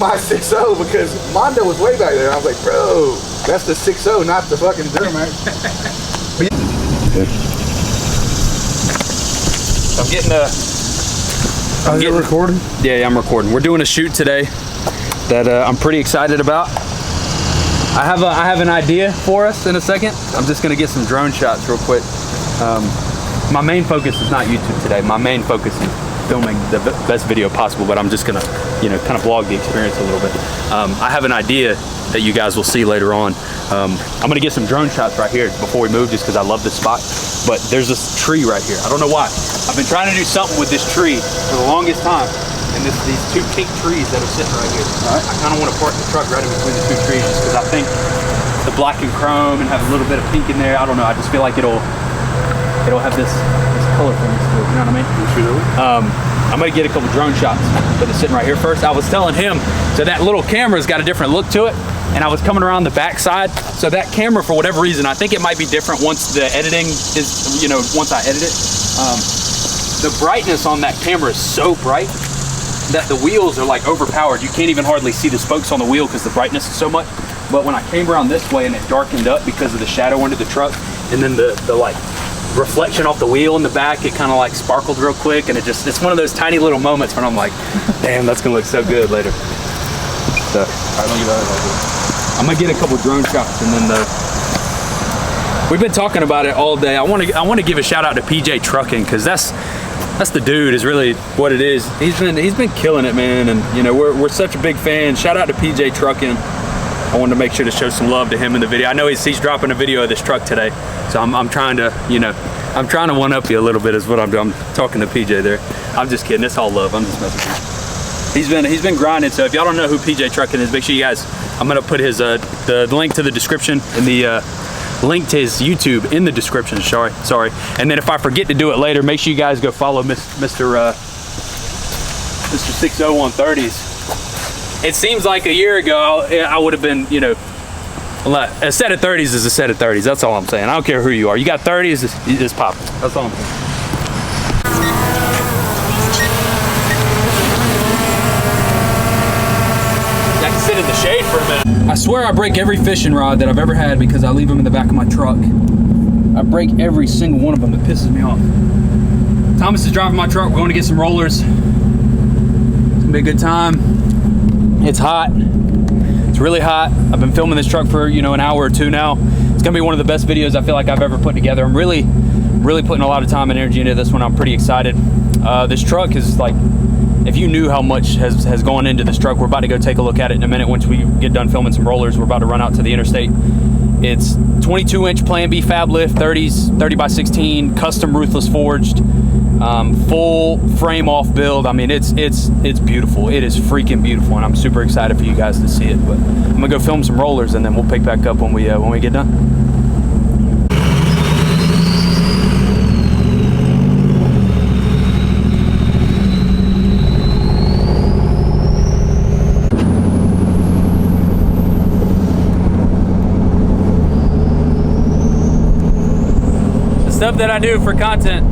my 6.0 because Mondo was way back there. I was like, bro, that's the 6.0, not the fucking Duramax. I'm getting recording? Yeah, I'm recording. We're doing a shoot today that I'm pretty excited about. I have an idea for us in a second. I'm just gonna get some drone shots real quick. My main focus is not YouTube today. My main focus is filming the best video possible, but I'm just gonna, kind of vlog the experience a little bit. I have an idea that you guys will see later on. I'm gonna get some drone shots right here before we move, just because I love this spot. But there's this tree right here. I don't know why. I've been trying to do something with this tree for the longest time, and these two pink trees that are sitting right here. I kind of want to park the truck right in between the two trees, just because I think the black and chrome and have a little bit of pink in there. I don't know. I just feel like it'll have this colorfulness to it. You know what I mean? I'm gonna get a couple drone shots, but it's sitting right here first. I was telling him, so that little camera's got a different look to it, and I was coming around the back side. So that camera, for whatever reason, I think it might be different once the editing is, once I edit it. The brightness on that camera is so bright that the wheels are like overpowered. You can't even hardly see the spokes on the wheel because the brightness is so much. But when I came around this way and it darkened up because of the shadow under the truck, and then the like reflection off the wheel in the back, it kind of like sparkled real quick, and it's one of those tiny little moments when I'm like, damn, that's gonna look so good later. So I'm gonna get a couple drone shots, and then we've been talking about it all day. I want to give a shout out to PJ Trucking, because that's the dude, is really what it is. He's been killing it, man, and we're such a big fan. Shout out to PJ Trucking. I wanted to make sure to show some love to him in the video. I know he's dropping a video of this truck today, so I'm trying to, I'm trying to one up you a little bit is what I'm doing. I'm talking to PJ there. I'm just kidding. It's all love. I'm just messing with you. He's been grinding. So if y'all don't know who PJ Trucking is, make sure you guys. I'm gonna put his the link to the description and the link to his YouTube in the description. Sorry. And then if I forget to do it later, make sure you guys go follow Mr. 60 on 30s. It seems like a year ago I would have been, a set of 30s is a set of 30s. That's all I'm saying. I don't care who you are. You got 30s, it's popping. That's all I'm saying. I can sit in the shade for a minute. I swear I break every fishing rod that I've ever had because I leave them in the back of my truck. I break every single one of them. It pisses me off. Thomas is driving my truck. We're going to get some rollers. It's gonna be a good time. It's hot. It's really hot. I've been filming this truck for an hour or two now. It's gonna be one of the best videos I feel like I've ever put together. I'm really putting a lot of time and energy into this one. I'm pretty excited. This truck is like, if you knew how much has gone into this truck, we're about to go take a look at it in a minute. Once we get done filming some rollers, we're about to run out to the interstate. It's 22-inch Plan B Fab Lift, 30x16, custom ruthless forged, full frame off build. I mean, it's beautiful. It is freaking beautiful, and I'm super excited for you guys to see it. But I'm gonna go film some rollers, and then we'll pick back up when we get done. The stuff that I do for content.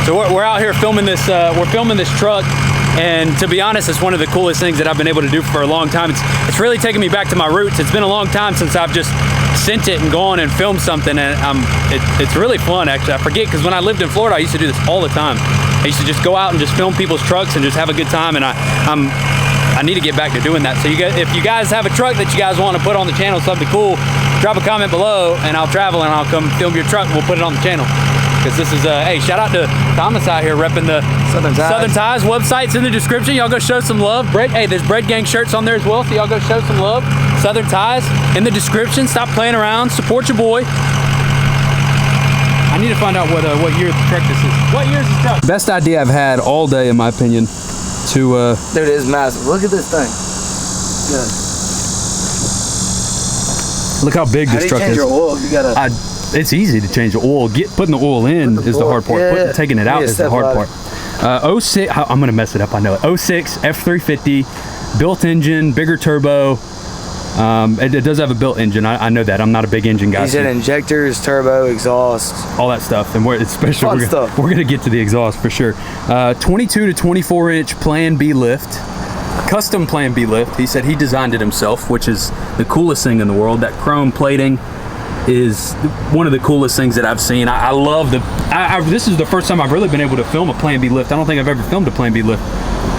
So we're out here filming this, we're filming this truck, and to be honest, it's one of the coolest things that I've been able to do for a long time. It's really taken me back to my roots. It's been a long time since I've just sent it and gone and filmed something, and it's really fun, actually. I forget, because when I lived in Florida, I used to do this all the time. I used to just go out and just film people's trucks and just have a good time, and I need to get back to doing that. So if you guys have a truck that you guys want to put on the channel, something cool, drop a comment below, and I'll travel and I'll come film your truck and we'll put it on the channel. because this is hey, shout out to Thomas out here repping the Southern Tires. Website's in the description. Y'all go show some love. Hey, there's Bread Gang shirts on there as well, so y'all go show some love. Southern Tires in the description. Stop playing around. Support your boy. I need to find out what year the truck this is. What year is this truck? Best idea I've had all day, in my opinion. To dude, it is massive. Look at this thing. Look how big this truck is. How do you change your oil? You gotta. It's easy to change the oil. Putting the oil in is the hard part. Yeah. Taking it out is the hard part. 06. I'm gonna mess it up. I know it. 06 F350, built engine, bigger turbo. It does have a built engine. I know that. I'm not a big engine guy. He said injectors, turbo, exhaust, all that stuff, and we're gonna get to the exhaust for sure. 22 to 24 inch Plan B lift, custom Plan B lift. He said he designed it himself, which is the coolest thing in the world. That chrome plating is one of the coolest things that I've seen. I love this is the first time I've really been able to film a Plan B lift. I don't think I've ever filmed a Plan B lift.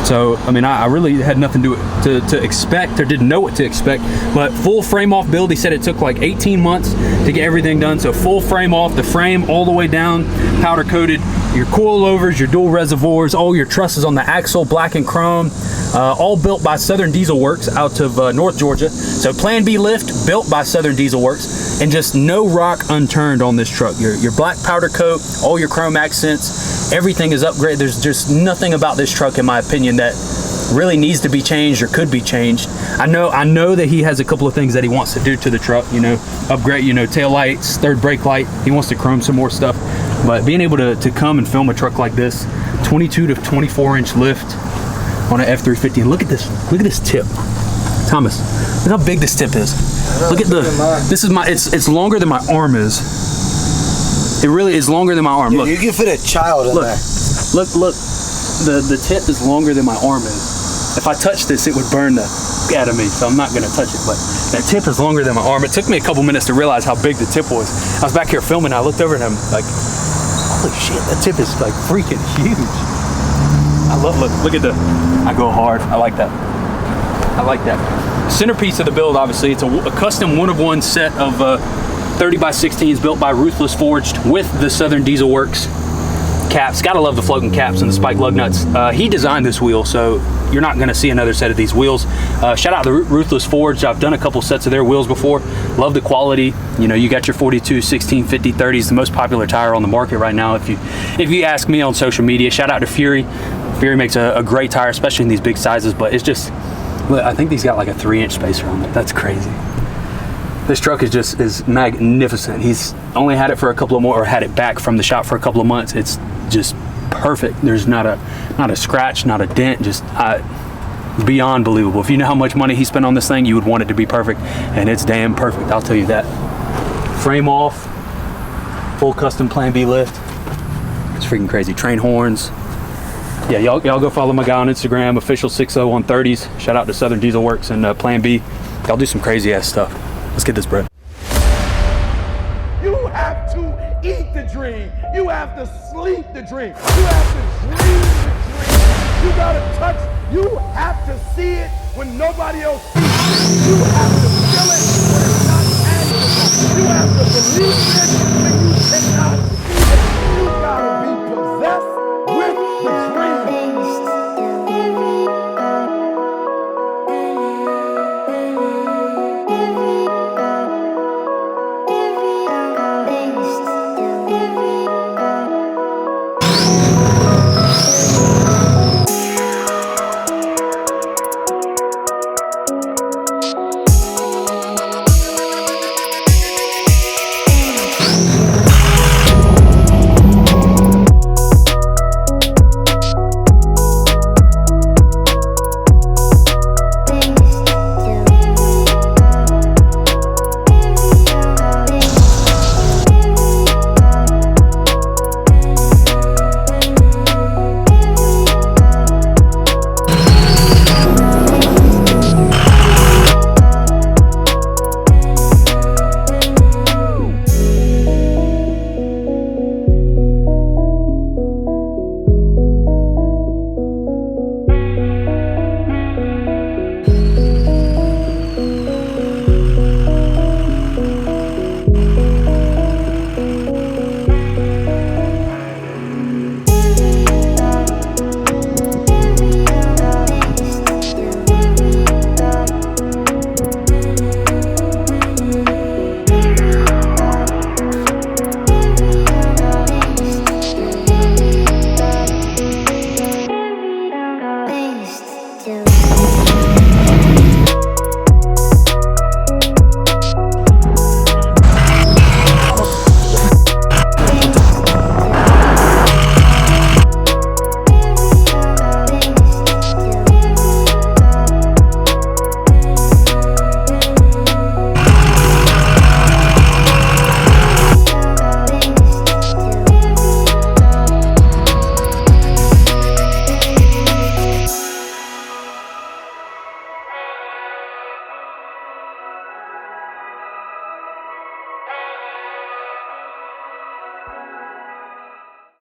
So, I mean, I really had nothing to expect, or didn't know what to expect, but full frame off build. He said it took like 18 months to get everything done. So full frame off, the frame all the way down, powder coated, your coilovers, your dual reservoirs, all your trusses on the axle, black and chrome, all built by Southern Diesel Works out of North Georgia. So Plan B lift built by Southern Diesel Works, and just no rock unturned on this truck. Your black powder coat, all your chrome accents, everything is upgraded. There's just nothing about this truck, in my opinion, that really needs to be changed or could be changed. I know that he has a couple of things that he wants to do to the truck, you know, upgrade, you know, tail lights, third brake light. He wants to chrome some more stuff. But being able to come and film a truck like this, 22 to 24 inch lift on an F350, and look at this tip. Thomas, look how big this tip is. Look at this is it's longer than my arm is. It really is longer than my arm. Dude, look, you can fit a child in there. Look. The tip is longer than my arm is. If I touch this, it would burn the out of me, so I'm not gonna touch it. But that tip is longer than my arm. It took me a couple minutes to realize how big the tip was. I was back here filming, and I looked over at him like, holy shit, that tip is like freaking huge. Look at I go hard. I like that. Centerpiece of the build, obviously, it's a custom one-of-one set of 30 by 16s built by Ruthless Forged with the Southern Diesel Works caps. Gotta love the floating caps and the spike lug nuts. He designed this wheel, so you're not gonna see another set of these wheels. Shout out to Ruthless Forged. I've done a couple sets of their wheels before. Love the quality. You know, you got your 42, 16, 50, 30s, the most popular tire on the market right now. If you ask me on social media, shout out to Fury. Fury makes a great tire, especially in these big sizes, but it's just, look, I think these got like a 3-inch spacer on it. That's crazy. This truck is magnificent. He's only had it for a couple of more, or had it back from the shop for a couple of months. It's just perfect. There's not a scratch, not a dent, just beyond believable. If you know how much money he spent on this thing, you would want it to be perfect, and it's damn perfect, I'll tell you that. Frame off, full custom Plan B lift. It's freaking crazy. Train horns. Yeah, y'all go follow my guy on Instagram, official60 on 30s. Shout out to Southern Diesel Works and Plan B. Y'all do some crazy ass stuff. Let's get this bread. You have to eat the dream. You have to sleep the dream. You have to dream the dream. You gotta touch. You have to see it when nobody else sees it. You have to feel it when it's not tangible. You have